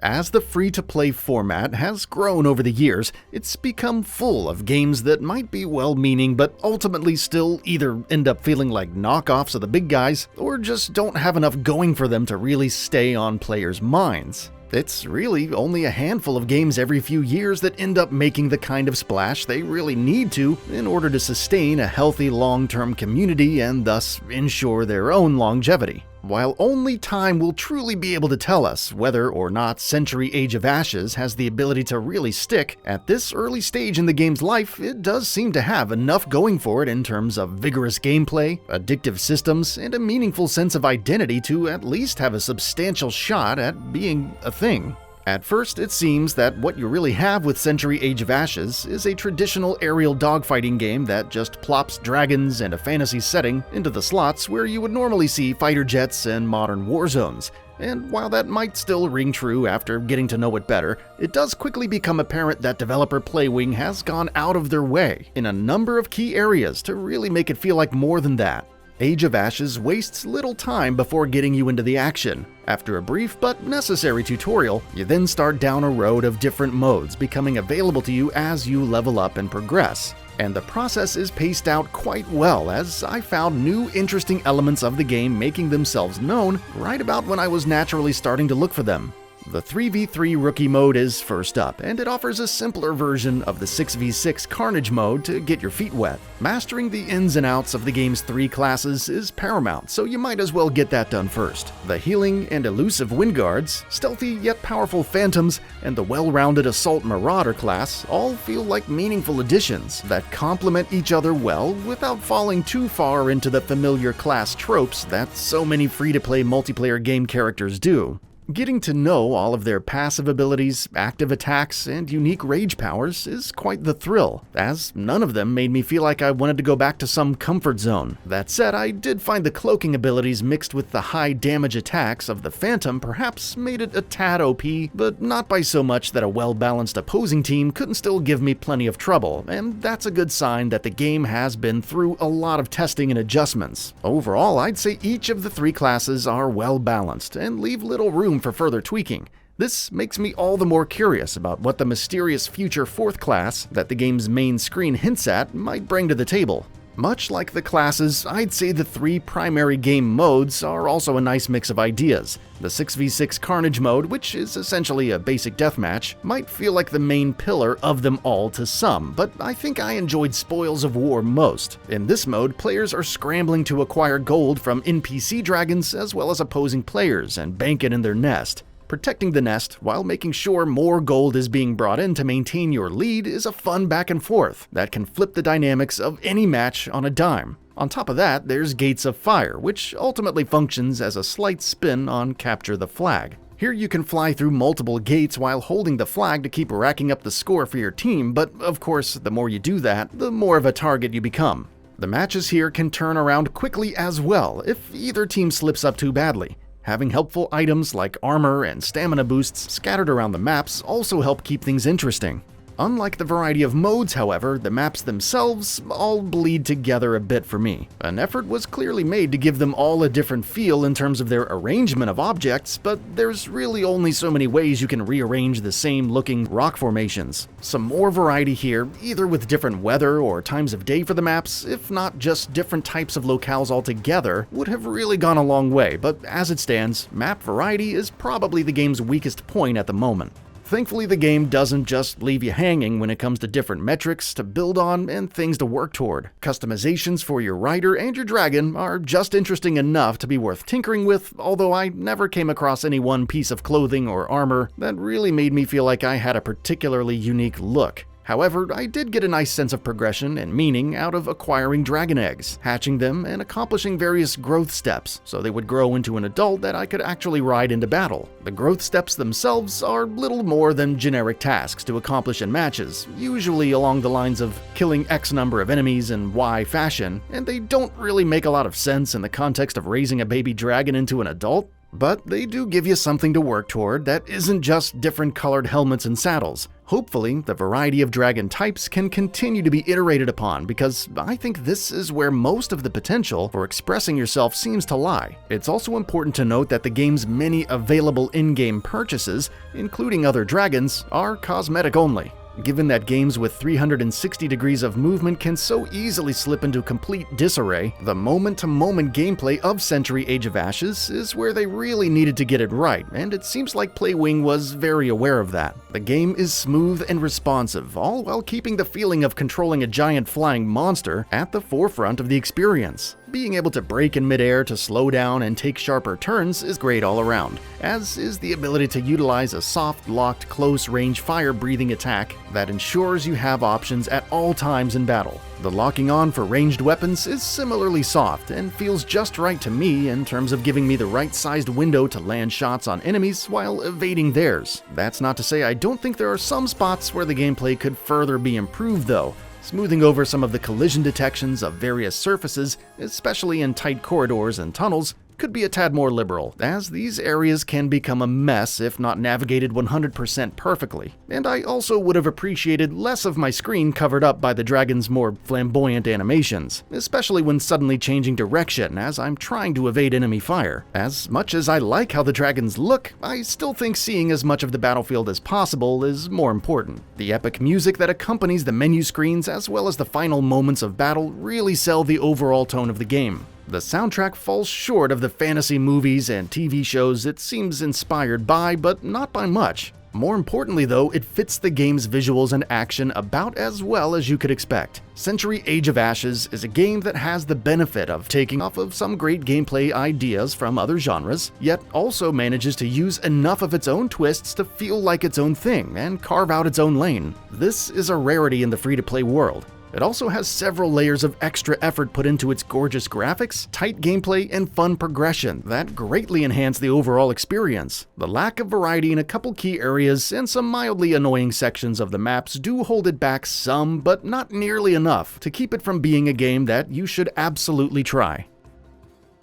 As the free-to-play format has grown over the years, it's become full of games that might be well-meaning but ultimately still either end up feeling like knockoffs of the big guys or just don't have enough going for them to really stay on players' minds. It's really only a handful of games every few years that end up making the kind of splash they really need to in order to sustain a healthy long-term community and thus ensure their own longevity. While only time will truly be able to tell us whether or not Century Age of Ashes has the ability to really stick, at this early stage in the game's life, it does seem to have enough going for it in terms of vigorous gameplay, addictive systems, and a meaningful sense of identity to at least have a substantial shot at being a thing. At first, it seems that what you really have with Century Age of Ashes is a traditional aerial dogfighting game that just plops dragons and a fantasy setting into the slots where you would normally see fighter jets and modern war zones. And while that might still ring true after getting to know it better, it does quickly become apparent that developer Playwing has gone out of their way in a number of key areas to really make it feel like more than that. Age of Ashes wastes little time before getting you into the action. After a brief but necessary tutorial, you then start down a road of different modes becoming available to you as you level up and progress. And the process is paced out quite well, as I found new interesting elements of the game making themselves known right about when I was naturally starting to look for them. The 3v3 Rookie mode is first up, and it offers a simpler version of the 6v6 Carnage mode to get your feet wet. Mastering the ins and outs of the game's 3 classes is paramount, so you might as well get that done first. The healing and elusive Wind Guards, stealthy yet powerful Phantoms, and the well-rounded Assault Marauder class all feel like meaningful additions that complement each other well without falling too far into the familiar class tropes that so many free-to-play multiplayer game characters do. Getting to know all of their passive abilities, active attacks, and unique rage powers is quite the thrill, as none of them made me feel like I wanted to go back to some comfort zone. That said, I did find the cloaking abilities mixed with the high damage attacks of the Phantom perhaps made it a tad OP, but not by so much that a well-balanced opposing team couldn't still give me plenty of trouble, and that's a good sign that the game has been through a lot of testing and adjustments. Overall, I'd say each of the 3 classes are well-balanced and leave little room for further tweaking. This makes me all the more curious about what the mysterious future 4th class that the game's main screen hints at might bring to the table. Much like the classes, I'd say the 3 primary game modes are also a nice mix of ideas. The 6v6 Carnage mode, which is essentially a basic deathmatch, might feel like the main pillar of them all to some, but I think I enjoyed Spoils of War most. In this mode, players are scrambling to acquire gold from NPC dragons as well as opposing players and bank it in their nest. Protecting the nest while making sure more gold is being brought in to maintain your lead is a fun back and forth that can flip the dynamics of any match on a dime. On top of that, there's Gates of Fire, which ultimately functions as a slight spin on Capture the Flag. Here you can fly through multiple gates while holding the flag to keep racking up the score for your team, but of course, the more you do that, the more of a target you become. The matches here can turn around quickly as well if either team slips up too badly. Having helpful items like armor and stamina boosts scattered around the maps also help keep things interesting. Unlike the variety of modes, however, the maps themselves all bleed together a bit for me. An effort was clearly made to give them all a different feel in terms of their arrangement of objects, but there's really only so many ways you can rearrange the same looking rock formations. Some more variety here, either with different weather or times of day for the maps, if not just different types of locales altogether, would have really gone a long way, but as it stands, map variety is probably the game's weakest point at the moment. Thankfully, the game doesn't just leave you hanging when it comes to different metrics to build on and things to work toward. Customizations for your rider and your dragon are just interesting enough to be worth tinkering with, although I never came across any one piece of clothing or armor that really made me feel like I had a particularly unique look. However, I did get a nice sense of progression and meaning out of acquiring dragon eggs, hatching them, and accomplishing various growth steps so they would grow into an adult that I could actually ride into battle. The growth steps themselves are little more than generic tasks to accomplish in matches, usually along the lines of killing X number of enemies in Y fashion, and they don't really make a lot of sense in the context of raising a baby dragon into an adult. But they do give you something to work toward that isn't just different colored helmets and saddles. Hopefully, the variety of dragon types can continue to be iterated upon because I think this is where most of the potential for expressing yourself seems to lie. It's also important to note that the game's many available in-game purchases, including other dragons, are cosmetic only. Given that games with 360 degrees of movement can so easily slip into complete disarray, the moment-to-moment gameplay of Century Age of Ashes is where they really needed to get it right, and it seems like Playwing was very aware of that. The game is smooth and responsive, all while keeping the feeling of controlling a giant flying monster at the forefront of the experience. Being able to brake in midair to slow down and take sharper turns is great all around, as is the ability to utilize a soft, locked, close-range fire-breathing attack that ensures you have options at all times in battle. The locking on for ranged weapons is similarly soft and feels just right to me in terms of giving me the right-sized window to land shots on enemies while evading theirs. That's not to say I don't think there are some spots where the gameplay could further be improved though. Smoothing over some of the collision detections of various surfaces, especially in tight corridors and tunnels, could be a tad more liberal, as these areas can become a mess if not navigated 100% perfectly. And I also would have appreciated less of my screen covered up by the dragon's more flamboyant animations, especially when suddenly changing direction as I'm trying to evade enemy fire. As much as I like how the dragons look, I still think seeing as much of the battlefield as possible is more important. The epic music that accompanies the menu screens as well as the final moments of battle really sell the overall tone of the game. The soundtrack falls short of the fantasy movies and TV shows it seems inspired by, but not by much. More importantly though, it fits the game's visuals and action about as well as you could expect. Century Age of Ashes is a game that has the benefit of taking off of some great gameplay ideas from other genres, yet also manages to use enough of its own twists to feel like its own thing and carve out its own lane. This is a rarity in the free-to-play world. It also has several layers of extra effort put into its gorgeous graphics, tight gameplay, and fun progression that greatly enhance the overall experience. The lack of variety in a couple key areas and some mildly annoying sections of the maps do hold it back some, but not nearly enough to keep it from being a game that you should absolutely try.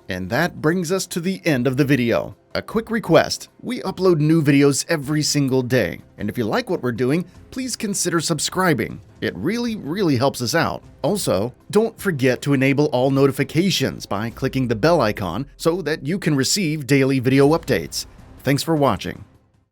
And that brings us to the end of the video. A quick request, we upload new videos every single day, and if you like what we're doing, please consider subscribing. It really helps us out. Also, don't forget to enable all notifications by clicking the bell icon so that you can receive daily video updates. Thanks for watching.